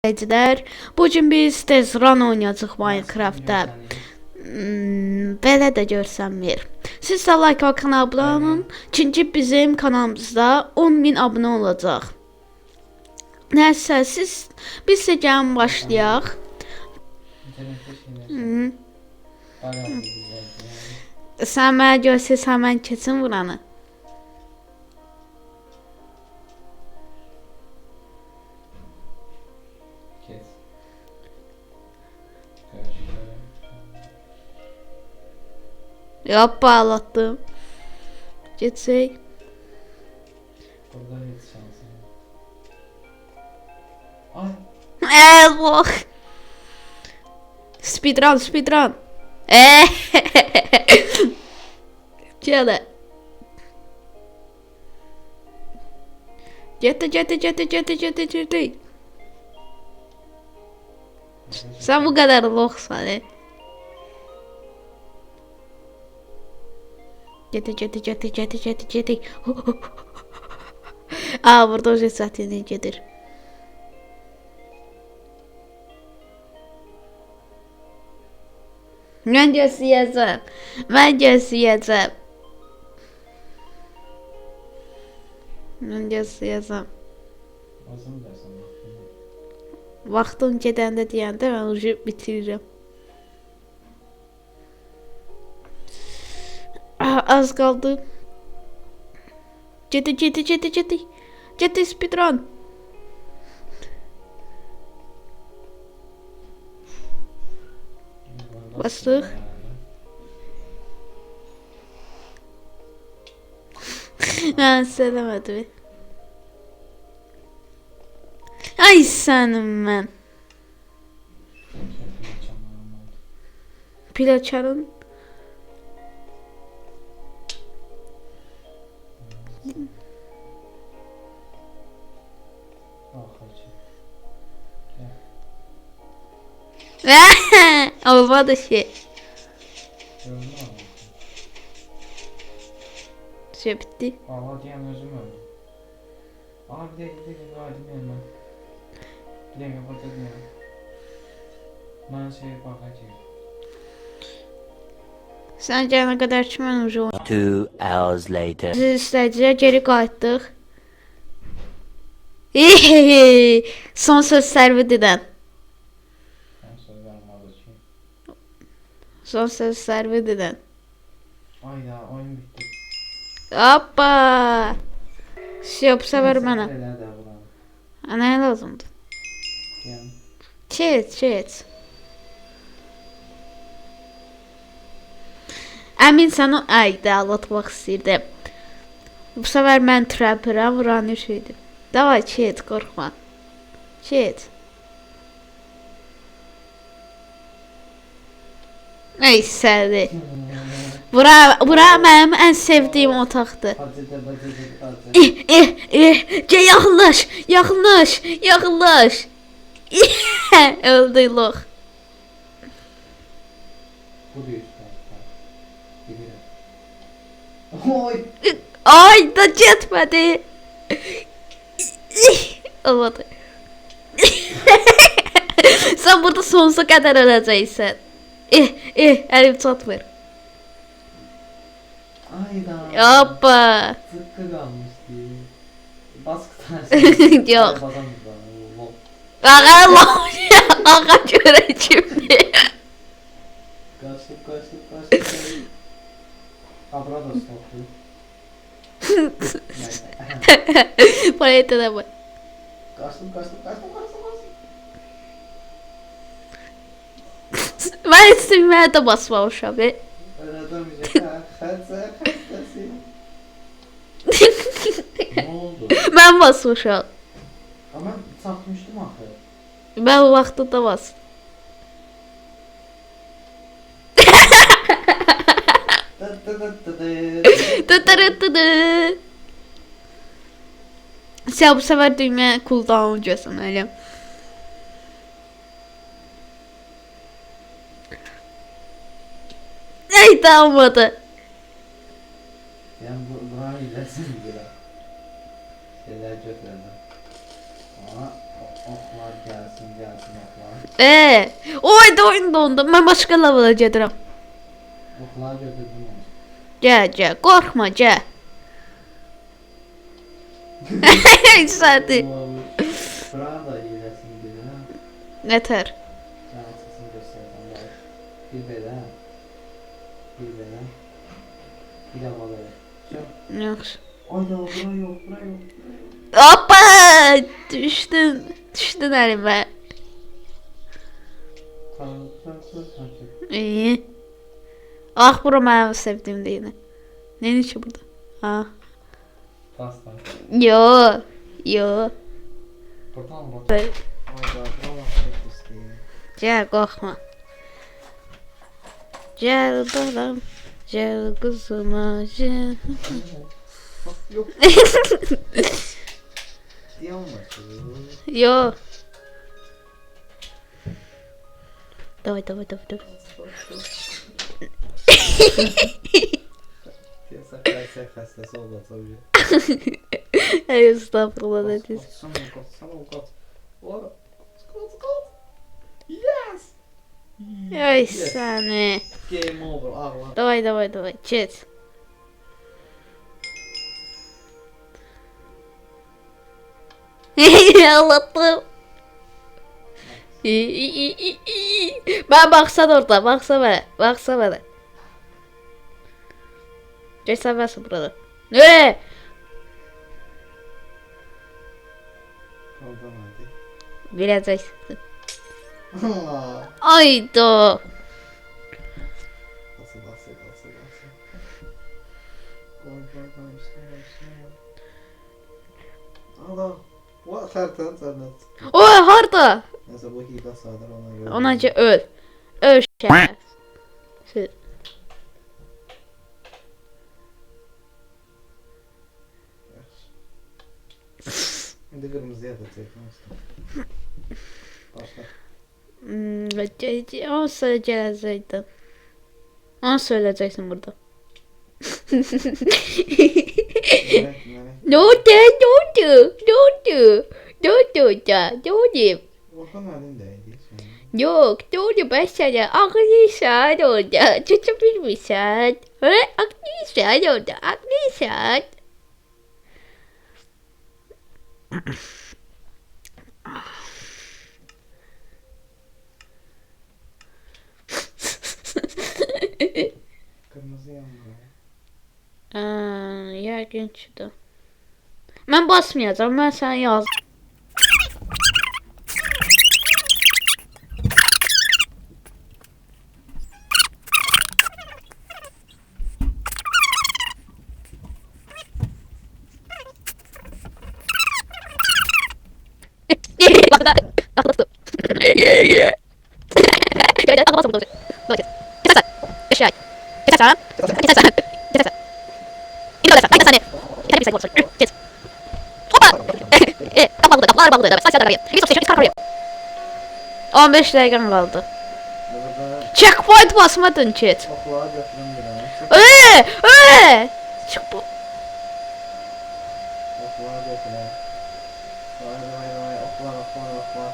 izləyicilər, bugün biz tez run oynayacağıq Minecraftda. Belə də görsənmir. Siz də like və kanala abunə olun. Çünki bizim kanalımızda 10.000 abunə olacaq. Nəsə biz də gəlin başlayaq. Sən mənə görsəsən mən keçin buranı. Yap bağlattım. Geçsek. Burada hiç şansım yok. Ay. Bak. Speedrun. Gel. Getdi. Sen bu kadar loxsan. Getdi. Aa, burada o zaten gelir. Mən gözləyəcəm. Azım dersen baktım. Vaxtın gedəndə deyəndə mən ucu bitirirəm. Az qaldı. Getdi speedrun. Bastıq. Mən söyləmədim. Ay sənin mən. Pil açarım. Olmadı şey. Şey bitti. Aha diyen özüm öldü. Aha bir dakika verdim ya ben. Bir dakika bakayım ya. Ben şeye bakacağım. Sən gələnə qədər ki mən ucu 2 hours later. Siz izləyicilər geri qayıtdıq. Son söz sərvi dedən. Ben söz vermedi ki. Son söz sərvi dedən. Ayda oyun bitti. Hoppa. Şey bu sefer mənə. Neler de buranın. Anaya lazımdı. Yani. Çet. Əmin sən o ayda anlatmaq istəyirdim. Bu sefer mən trapperəm, vuran şeydir. Davay çet, qorxma. Çet. Ay səni. Bura mənim ən sevdiyim otaqdır. Yaxınlaş. Öldü lox. Bu da üst tarafta. Oy. Ay da getmədi. Olmadı. Sən burada sonsuza qədər öləcəksən. Əlim çatmır. Ayda. Hoppa. Zıkkı kalmıştı. Baskı Yok. Bazan Ağa görəcəm. Kaçtık. Abra da stoptu. Paleta da var. Kaçtım. Mən istimməyə də basmamışam. Ben atamayacak. Xəstəsi. Ne oldu? Mən basmışam. Ama satmıştım axı. Mən o vaxtında bas. Sən bu sefer düymə cooldown göstərməliyəm. Ay da olmadı. Yani buranı ilersin bir şeyler götürdüm. Ama oklar geldi. Gelsin gelsin oklar. Oy da oyun dondu. Mən başqa level'a gedirəm. Oklar götürdüm onu. Gəl, qorxma, gəl. Sədi. Buranın da hiləsini bilirəm. Nətər? Cansızını göstərəm. Bir belə. Bir belə. Bir də belə. Yaxşı. Ay da bura yox. Hoppa! Düşdün əlimə. İyi. Ah, bura mənim sevdiyim deyil. Nəyin ki burada? Ha. Pasta. Yo. Buradan mı? Böyle. Ay da bura çok istəyir. Gəl, qorxma. Gəl balam. Gəl quzuma. Gəl. Yok. Yanmır. Yo. Давай. Piyasa kayser hastası oldu tabii. Ay, estağfurullah ne diyorsun? Sana avukat. Skot. Yes. Ay səni. Game over. Ağla. Давай, get. Ağlattım. Ben baksan orada, baksa bana. Geçsen versin burada. Ne? Oradan hadi. Bileceksin. Allah. Ayda. Nasıl. Koy işte. Allah. What happened senden? O harda? Neyse bu hile sadır ona göre. Onacı öl. Öl şeref. Şimdi kırmızıya da çekmiştim. Başla. Onu söyleyecektin. Onu söyleyeceksin burada. Evet. Ne oldu? Orhan elindeydi. Yok, doğru ben sana aklısan orada. Tutabilirsen. Aklısan orada, aklısan. Kırmızı yandı. Yəqin ki də. Mən basmayacağam, mən sənə yaz. On 15 dəqiqən qaldı. Burada Checkpoint basmadın ki. oklara götürün bir Çık bu. Oklara götürün. Vay oklar.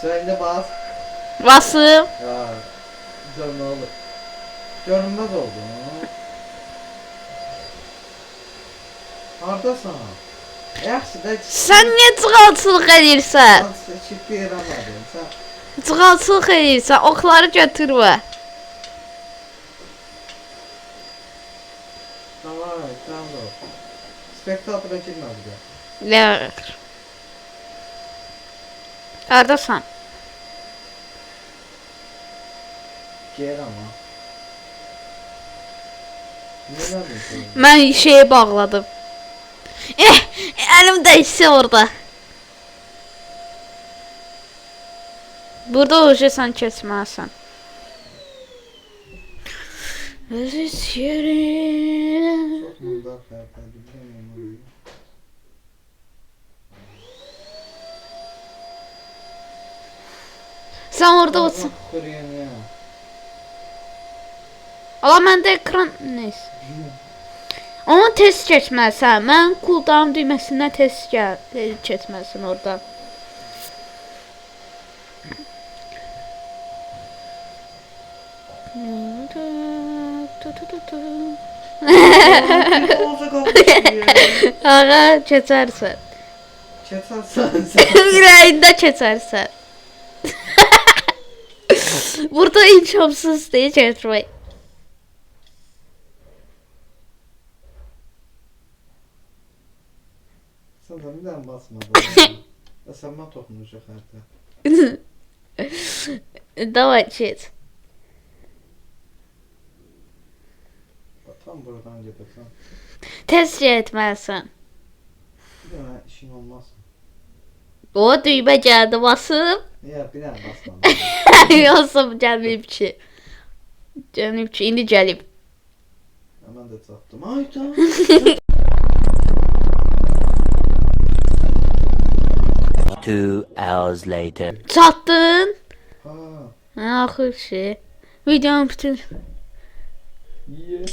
Söyle bas. Basım. Ya. Güzel ne olur. Görünmez oldu. Haradasın? Yaxşı da Sən niyə cığalçılıq edirsən? Çift yaramadın. Sən Cığalçılıq edirsən, oxları götürmə. tamam da. Spektatora girməz ya. Nə? Hardasan? Gel ama. Niye verdin? Mən şeyi bağladım. Əlim dəyişsə orada. Burada oje sən keçməlisən. Özüz yerim. Bunda fərqli bilmiyorum. Sən orada olsun. Kuruyan ya. Ama məndə ekran neyse. Onu test keçməlisən. Mən cooldown düyməsindən test keçməlisən orada. Olsa kapatıyor. Ağa keçərsən. Çatarsan sen. Ürəyində keçərsən. Burada imkansız deyə keçmək. Sen de neden basmadın? Ya sen bana dokunacak hatta. Davay keç. Tam buradan gidersen. Tez etməlisən. Bir tane işin olmaz. O düymə gəldi basıb. Ya bir tane basmadın. Yoxsa gəlməyib ki. Gəlməyib ki, indi gəlib. Hemen de çattım. Ay tamam. 2 hours later. Çatdın. Ha. Axır şey. Videonun bütün. İyi.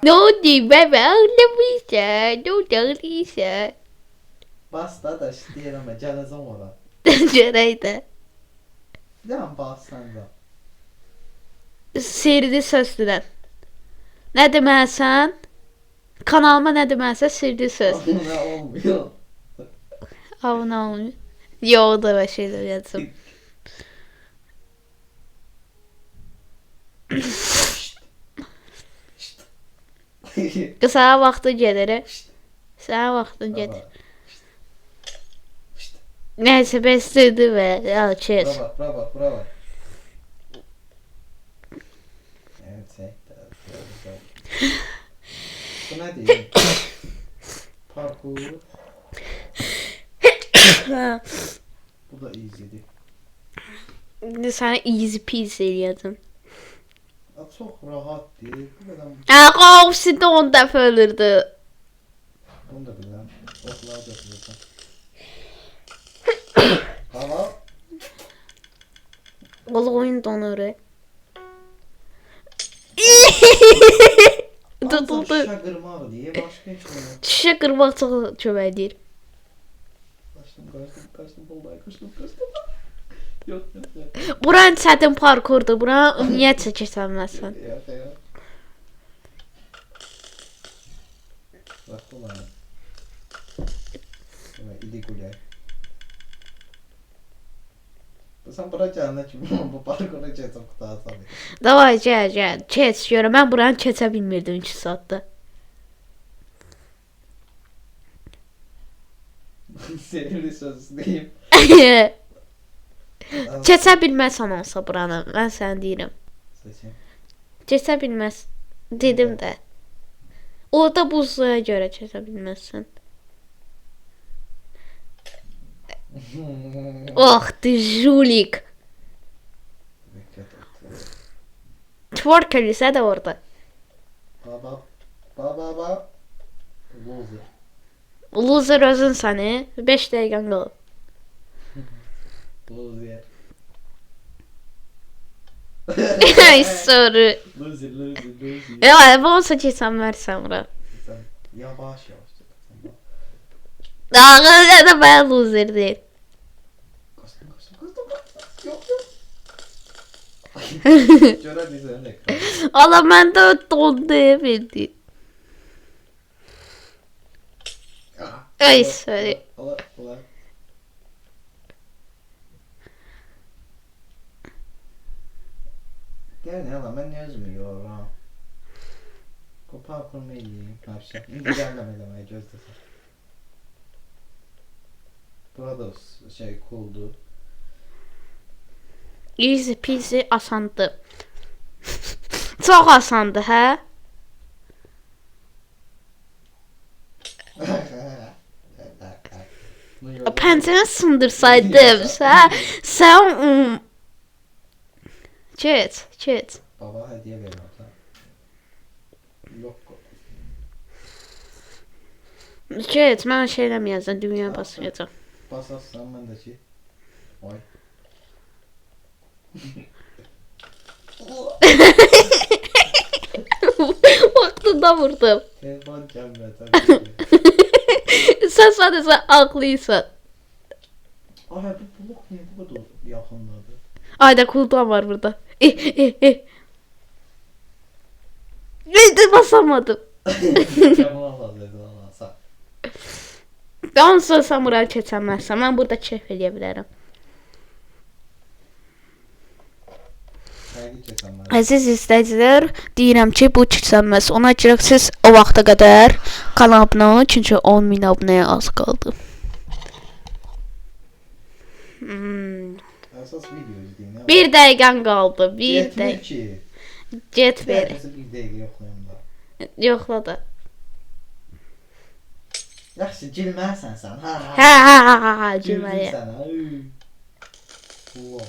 Ne oldu bebe? Ağlamışsın. Ne oldu ağlıyorsun? Bas da istəyirəm mən gələcəm ora. Görəydə. Bir dənə bas sən də. Sirli sözdürən. Nə deməlisən? Kanalıma nə deməlisən? Sirli söz. Nə olmuyor? Abunə olmuyor. Yox da və şeylər yazım. Qısa vaxtı gedir. Sənə vaxtın gedir. Nəysə bəsdirdi və al keç. Bravo, bravo. Evet, güzel. Bu ne diyeyim? Parkur. Bu da easy'di. İndi sənə easy peasy eləyəcəm. Çok rahat değil. Bu kadar. Qavsi də 10 dəfə ölürdü. Bunu da bilmem. Oklar götürürsen. Tamam. Ola oyun donur. Dur. Şişe kırmağı diye başka hiç mi? Şişə qırmaq çox kömək edir. Kaçtım. Bolday kaçtım. Yok. Buran çətin parkurdur. Bura ümumiyyətcə keçəməzsən. Ya. Bak ulan. Evet, idi gülay. Sen bura gelene kim? Bu parkura geçip kurtarsam. Davay, gəl. Keç görə. Mən buranı keçə bilmirdim 2 saatda. Sevimli söz diyeyim. Keçə bilməsən olsa buranı. Mən sənə deyirəm. Seçeyim. Keçə bilməz. Dedim də. Orada buzluğa görə keçə bilməzsən. Oh, ты жулик. Twerk eləsə də orada. Baba. Loser. Loser özün səni. 5 dəqiqən qalıb. Loser. Ay, sorry. Loser. Ya, bu olsa keçəm versən bura. Sen yavaş. Daha da mən loser deyil. Kaçtım. Yok. Göre bize ne ekran. Allah, məndə dondu bildi. Ay, sorry. Allah. Gel ne lan ben yazmıyor ha. Kopar kurmayı yiyeyim. Hapşak. İndi gelmemeye gözdesem. Burada şey cooldu. Easy peasy asandı. Çox asandı, hə? Pəncərəni sındırsaydım, sən Keç. Baba hediye veriyor lan. Lokko. Keç, mən şey eləməyəcəm, dünya basmayacam. Basarsan ben de şey. Oy. Vaxtında vurdum. Telefon gelmedi tabii. Sən sadəcə ağlıysan. Ay bu blok niyə bu qədər yaxındadır? Ayda kuldan var burada. Basamadım. Bunu alacaqdı Allah sağ. Ondan sonra samuray keçəməzsən. Mən burada keyf edə bilərəm. Həqiqi keçənlər. Əziz izləyicilər, deyirəm ki, bu keçənməz. Ona görə siz o vaxta qədər kanala abunə olun, çünki 10.000 abunəyə az qaldı. Əsas video izləyin. Bir dəqiqən qaldı. Bir dəqiqə. ki. Get ver. Bir dəqiqə yoxlayım da. Yoxla da. Yaxşı, gülməsən sən. Hə, cümləyə. Allah.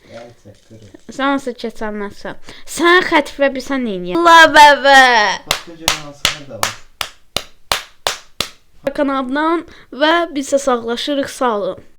Gerçək qırıq. Sən nasıl keçənməzsən? Sən xətifə bilsən neyniyəm? Allah bəbə. Başqa görən hansılar da var. Kanala abunə olun və biz də sağlaşırıq. Sağ olun.